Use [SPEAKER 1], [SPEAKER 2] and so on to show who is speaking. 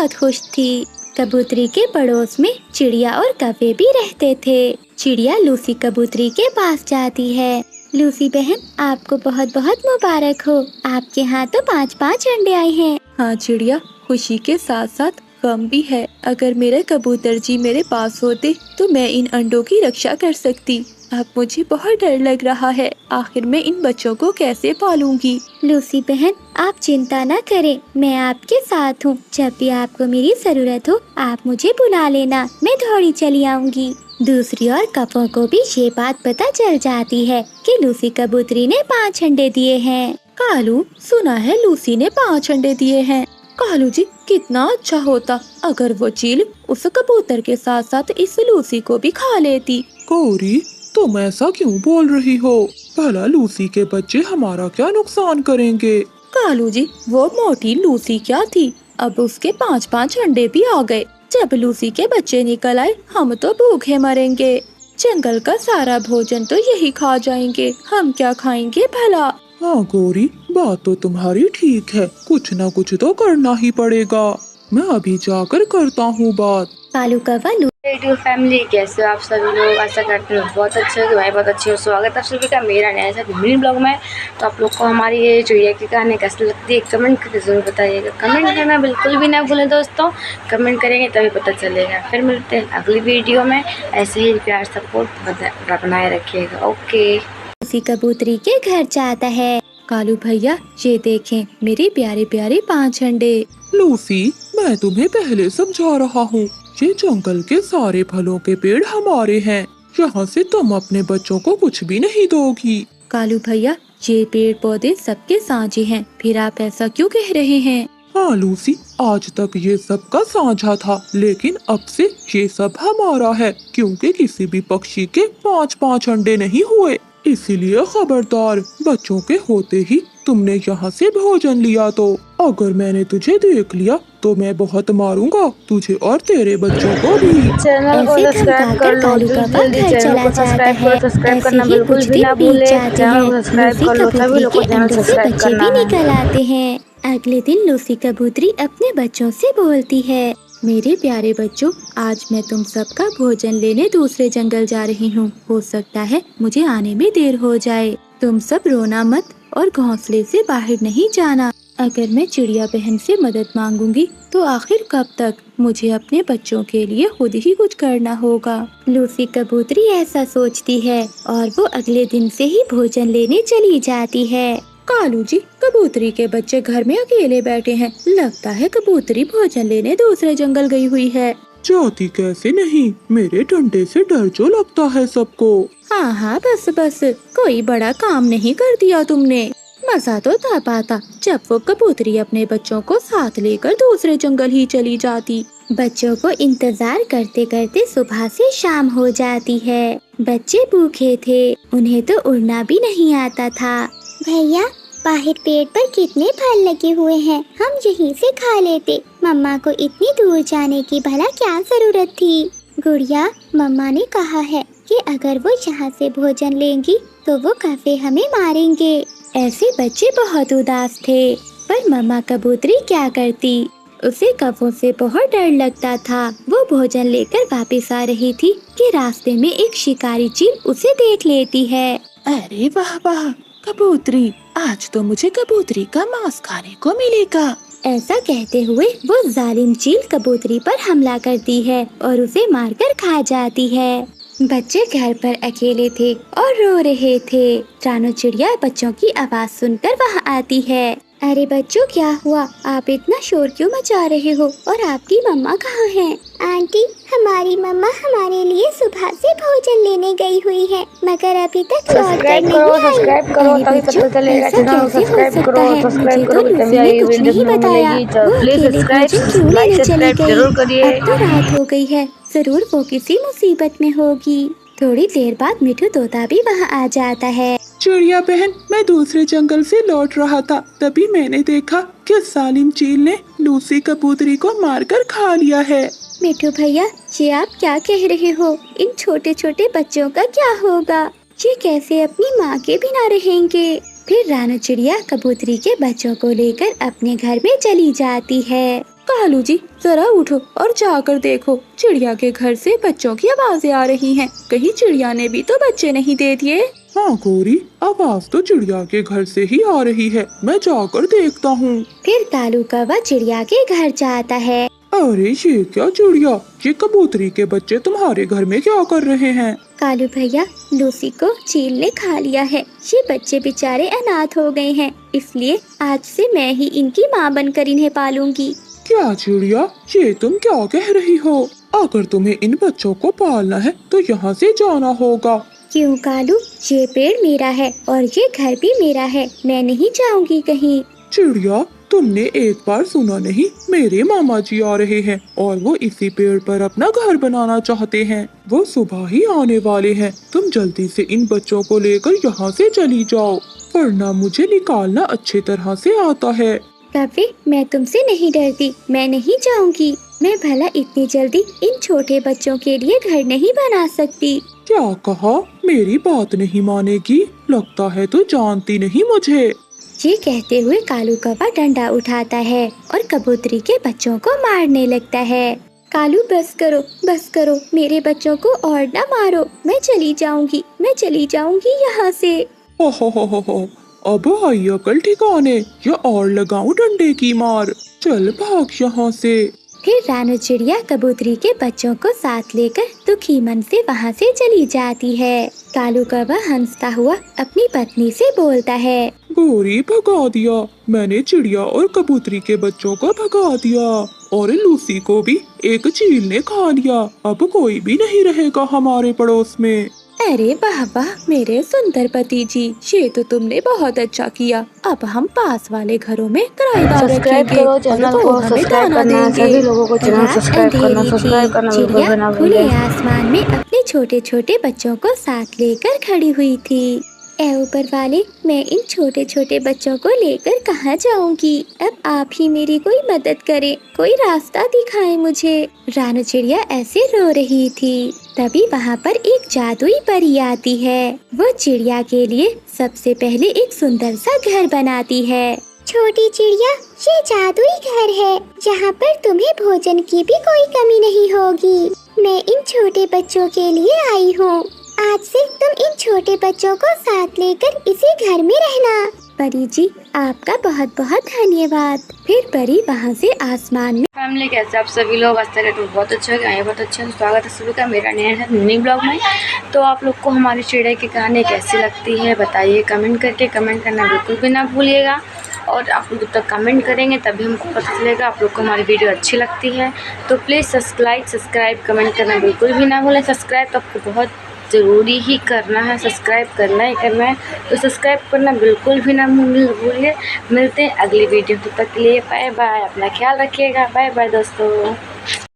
[SPEAKER 1] बहुत खुश थी। कबूतरी के पड़ोस में चिड़िया और कौवे भी रहते थे। चिड़िया लूसी कबूतरी के पास जाती है। लूसी बहन, आपको बहुत बहुत मुबारक हो, आपके यहाँ तो 5-5 अंडे आए हैं।
[SPEAKER 2] हाँ चिड़िया, खुशी के साथ साथ गम भी है। अगर मेरे कबूतर जी मेरे पास होते तो मैं इन अंडों की रक्षा कर सकती। अब मुझे बहुत डर लग रहा है, आखिर मैं इन बच्चों को कैसे पालूंगी।
[SPEAKER 1] लूसी बहन, आप चिंता न करें, मैं आपके साथ हूँ। जब भी आपको मेरी जरूरत हो आप मुझे बुला लेना, मैं दौड़ी चली आऊंगी। दूसरी ओर कौवों को भी ये बात पता चल जाती है कि लूसी कबूतरी ने 5 अंडे दिए हैं।
[SPEAKER 2] कालू, सुना है लूसी ने 5 अंडे दिए हैं। कालू जी, कितना अच्छा होता अगर वो चील उस कबूतर के साथ साथ इस लूसी को भी खा लेती।
[SPEAKER 3] गौरी, तुम ऐसा क्यों बोल रही हो? भला लूसी के बच्चे हमारा क्या नुकसान करेंगे?
[SPEAKER 2] कालू जी, वो मोटी लूसी क्या थी, अब उसके 5-5 अंडे भी आ गए। जब लूसी के बच्चे निकल आए हम तो भूखे मरेंगे। जंगल का सारा भोजन तो यही खा जाएंगे, हम क्या खाएंगे भला।
[SPEAKER 3] हाँ गौरी, बात तो तुम्हारी ठीक है, कुछ न कुछ तो करना ही पड़ेगा। मैं अभी जाकर करता हूँ बात।
[SPEAKER 1] कालू कौवा
[SPEAKER 4] रेडियो फैमिली, कैसे हो आप सभी लोग? आशा करते हैं बहुत अच्छे हो, मैं बहुत अच्छी हूँ। स्वागत है आप सभी का मेरा नया सा मिनी ब्लॉग में। तो आप लोग को हमारी ये चिड़िया की कहानी कैसी लगती है कमेंट करके ज़रूर बताइएगा। कमेंट करना बिल्कुल भी ना भूलें दोस्तों, कमेंट करेंगे तभी पता चलेगा। फिर मिलते हैं अगली वीडियो में, ऐसे ही प्यार सपोर्ट बनाए रखिएगा। ओके।
[SPEAKER 1] लूसी कबूतरी के घर जाता है।
[SPEAKER 2] कालू भैया, ये देखें मेरे प्यारे प्यारे 5 अंडे।
[SPEAKER 3] लूसी, मैं तुम्हें पहले समझा रहा हूँ, ये जंगल के सारे फलों के पेड़ हमारे हैं, यहाँ से तुम अपने बच्चों को कुछ भी नहीं दोगी।
[SPEAKER 2] कालू भैया, ये पेड़ पौधे सबके साझे हैं, फिर आप ऐसा क्यों कह रहे हैं?
[SPEAKER 3] हाँ लूसी, आज तक ये सबका साझा था, लेकिन अब से ये सब हमारा है, क्योंकि किसी भी पक्षी के 5-5 अंडे नहीं हुए। इसीलिए खबरदार, बच्चों के होते ही तुमने यहाँ से भोजन लिया तो अगर मैंने तुझे देख लिया तो मैं बहुत मारूंगा तुझे और तेरे बच्चों को भी।
[SPEAKER 4] चैनल को सब्सक्राइब कर लो, जल्दी चैनल को सब्सक्राइब करो। सब्सक्राइब करना बिल्कुल भी ना भूले, चैनल को सब्सक्राइब कर लो, सभी लोग को चैनल सब्सक्राइब करना है।
[SPEAKER 1] निकल आते हैं। अगले दिन लूसी कबूतरी अपने बच्चों से बोलती है,
[SPEAKER 2] मेरे प्यारे बच्चों, आज मैं तुम सबका भोजन लेने दूसरे जंगल जा रही हूँ। हो सकता है मुझे आने में देर हो जाए। तुम सब रोना मत और घोंसले से बाहर नहीं जाना। अगर मैं चिड़िया बहन से मदद मांगूंगी तो आखिर कब तक? मुझे अपने बच्चों के लिए खुद ही कुछ करना होगा।
[SPEAKER 1] लूसी कबूतरी ऐसा सोचती है और वो अगले दिन से ही भोजन लेने चली जाती है।
[SPEAKER 2] कालू जी, कबूतरी के बच्चे घर में अकेले बैठे हैं, लगता है कबूतरी भोजन लेने दूसरे जंगल गई हुई है।
[SPEAKER 3] जाती कैसे नहीं, मेरे डंडे से डर जो लगता है सबको।
[SPEAKER 2] हाँ हाँ, बस बस, कोई बड़ा काम नहीं कर दिया तुमने। मजा तो तब आता जब वो कबूतरी अपने बच्चों को साथ लेकर दूसरे जंगल ही चली जाती।
[SPEAKER 1] बच्चों को इंतजार करते करते सुबह से शाम हो जाती है। बच्चे भूखे थे, उन्हें तो उड़ना भी नहीं आता था।
[SPEAKER 5] भैया, बाहर पेड़ पर कितने फल लगे हुए हैं, हम यहीं से खा लेते। मम्मा को इतनी दूर जाने की भला क्या जरूरत थी? गुड़िया, मम्मा ने कहा है कि अगर वो यहाँ से भोजन लेंगी तो वो कौवे हमें मारेंगे।
[SPEAKER 1] ऐसे बच्चे बहुत उदास थे, पर मम्मा कबूतरी क्या करती? उसे कौवों से बहुत डर लगता था। वो भोजन लेकर वापस आ रही थी कि रास्ते में एक शिकारी चील उसे देख लेती है।
[SPEAKER 2] अरे वाह वाह, कबूतरी, आज तो मुझे कबूतरी का मांस खाने को मिलेगा।
[SPEAKER 1] ऐसा कहते हुए वो जालिम चील कबूतरी पर हमला करती है और उसे मारकर खा जाती है। बच्चे घर पर अकेले थे और रो रहे थे। रानो चिड़िया बच्चों की आवाज सुनकर वहाँ आती है। अरे बच्चों, क्या हुआ? आप इतना शोर क्यों मचा रहे हो? और आपकी मम्मा कहाँ हैं?
[SPEAKER 5] आंटी, हमारी मम्मा हमारे लिए सुबह से भोजन लेने गई हुई है, मगर अभी तक लौट कर नहीं आई।
[SPEAKER 4] सब्सक्राइब करो तभी पता चलेगा। चैनल को सब्सक्राइब करो तभी आई वीडियो मिलेगी। प्लीज सब्सक्राइब, लाइक, सब्सक्राइब जरूर करिए।
[SPEAKER 1] अब तो रात हो गई है, जरूर वो किसी मुसीबत में होगी। थोड़ी देर बाद मिठू तोता भी वहाँ आ जाता है।
[SPEAKER 3] चिड़िया बहन, मैं दूसरे जंगल से लौट रहा था, तभी मैंने देखा कि सालिम चील ने लूसी कबूतरी को मारकर खा लिया है।
[SPEAKER 1] मिठू भैया, ये आप क्या कह रहे हो? इन छोटे छोटे बच्चों का क्या होगा? ये कैसे अपनी माँ के बिना रहेंगे? फिर रानो चिड़िया कबूतरी के बच्चों को लेकर अपने घर में चली जाती है।
[SPEAKER 2] कालू जी जरा उठो और जाकर देखो, चिड़िया के घर से बच्चों की आवाजें आ रही हैं। कहीं चिड़िया ने भी तो बच्चे नहीं दे दिए।
[SPEAKER 3] हाँ गौरी, आवाज तो चिड़िया के घर से ही आ रही है, मैं जाकर देखता हूँ।
[SPEAKER 1] फिर कालू कौवा चिड़िया के घर जाता है।
[SPEAKER 3] अरे ये क्या चिड़िया, ये कबूतरी के बच्चे तुम्हारे घर में क्या कर रहे हैं?
[SPEAKER 1] कालू भैया, लूसी को चील ने खा लिया है। ये बच्चे बेचारे अनाथ हो गए हैं, इसलिए आज से मैं ही इनकी माँ बनकर इन्हें पालूंगी।
[SPEAKER 3] क्या चिड़िया, ये तुम क्या कह रही हो? अगर तुम्हें इन बच्चों को पालना है तो यहाँ से जाना होगा।
[SPEAKER 1] क्यों कालू, ये पेड़ मेरा है और ये घर भी मेरा है, मैं नहीं जाऊंगी कहीं।
[SPEAKER 3] चिड़िया, तुमने एक बार सुना नहीं, मेरे मामा जी आ रहे हैं और वो इसी पेड़ पर अपना घर बनाना चाहते हैं। वो सुबह ही आने वाले हैं, तुम जल्दी से इन बच्चों को लेकर यहाँ से चली जाओ, वरना मुझे निकालना अच्छी तरह से आता है।
[SPEAKER 1] कभी मैं तुमसे नहीं डरती, मैं नहीं जाऊंगी। मैं भला इतनी जल्दी इन छोटे बच्चों के लिए घर नहीं बना सकती।
[SPEAKER 3] क्या कहा? मेरी बात नहीं मानेगी? लगता है तू जानती नहीं मुझे।
[SPEAKER 1] ये कहते हुए कालू कौवा डंडा उठाता है और कबूतरी के बच्चों को मारने लगता है। कालू बस करो, मेरे बच्चों को और न मारो, मैं चली जाऊंगी यहाँ से।
[SPEAKER 3] हो, अब आई अकल ठिकाने, या और लगाऊं डंडे की मार। चल भाग यहाँ से।
[SPEAKER 1] फिर रानू चिड़िया कबूतरी के बच्चों को साथ लेकर दुखी मन से वहाँ से चली जाती है। कालू कौवा हंसता हुआ अपनी पत्नी से बोलता है,
[SPEAKER 3] गौरी, भगा दिया मैंने चिड़िया और कबूतरी के बच्चों को भगा दिया, और लूसी को भी एक चील ने खा लिया। अब कोई भी नहीं रहेगा हमारे पड़ोस में।
[SPEAKER 2] अरे वाह वाह मेरे सुंदर पति जी, ये तो तुमने बहुत अच्छा किया। अब हम पास वाले घरों में किराएदार
[SPEAKER 4] सब्सक्राइब
[SPEAKER 2] रखेंगे
[SPEAKER 4] करो
[SPEAKER 2] और
[SPEAKER 4] चैनल
[SPEAKER 2] वो
[SPEAKER 4] को,
[SPEAKER 2] हमें
[SPEAKER 4] सब्सक्राइब
[SPEAKER 2] दाना
[SPEAKER 4] करना है
[SPEAKER 2] देंगे।
[SPEAKER 4] सभी लोगों को, चैनल
[SPEAKER 1] रात
[SPEAKER 4] सब्सक्राइब करना
[SPEAKER 1] अंधेरी
[SPEAKER 4] सब्सक्राइब करना
[SPEAKER 1] थी।
[SPEAKER 4] बिल्कुल
[SPEAKER 1] चिड़िया
[SPEAKER 4] ना
[SPEAKER 1] खुले
[SPEAKER 4] भूलें।
[SPEAKER 1] आसमान में अपने छोटे छोटे बच्चों को साथ लेकर खड़ी हुई थी। ऐ ऊपर वाले, मैं इन छोटे छोटे बच्चों को लेकर कहाँ जाऊंगी? अब आप ही मेरी कोई मदद करें, कोई रास्ता दिखाएं मुझे। रानू चिड़िया ऐसे रो रही थी। तभी वहाँ पर एक जादुई परी आती है। वो चिड़िया के लिए सबसे पहले एक सुंदर सा घर बनाती है।
[SPEAKER 5] छोटी चिड़िया, ये जादुई घर है, जहाँ पर तुम्हें भोजन की भी कोई कमी नहीं होगी। मैं इन छोटे बच्चों के लिए आई हूँ। आज से तुम इन छोटे बच्चों को साथ लेकर इसी घर में रहना।
[SPEAKER 1] परी जी, आपका बहुत बहुत धन्यवाद। फिर परी वहाँ से आसमान में
[SPEAKER 4] फैमिली कैसे आप सभी लोग? आज तक बहुत अच्छा है, बहुत अच्छा है। स्वागत है सभी का मेरा नया मिनी ब्लॉग में। तो आप लोग को हमारी चिड़िया की कहानी कैसी लगती है बताइए कमेंट करके। कमेंट करना बिल्कुल भी ना भूलिएगा, और आप लोग जब तक कमेंट करेंगे तभी हमको पता चलेगा आप लोग को हमारी वीडियो अच्छी लगती है। तो प्लीज़ सब्सक्राइब कमेंट करना बिल्कुल भी ना भूलें। सब्सक्राइब तो आपको बहुत ज़रूरी ही करना है, सब्सक्राइब करना ही करना है, तो सब्सक्राइब करना बिल्कुल भी ना भूलिए। मिलते हैं अगली वीडियो, तब तक के लिए बाय बाय। अपना ख्याल रखिएगा। बाय बाय दोस्तों।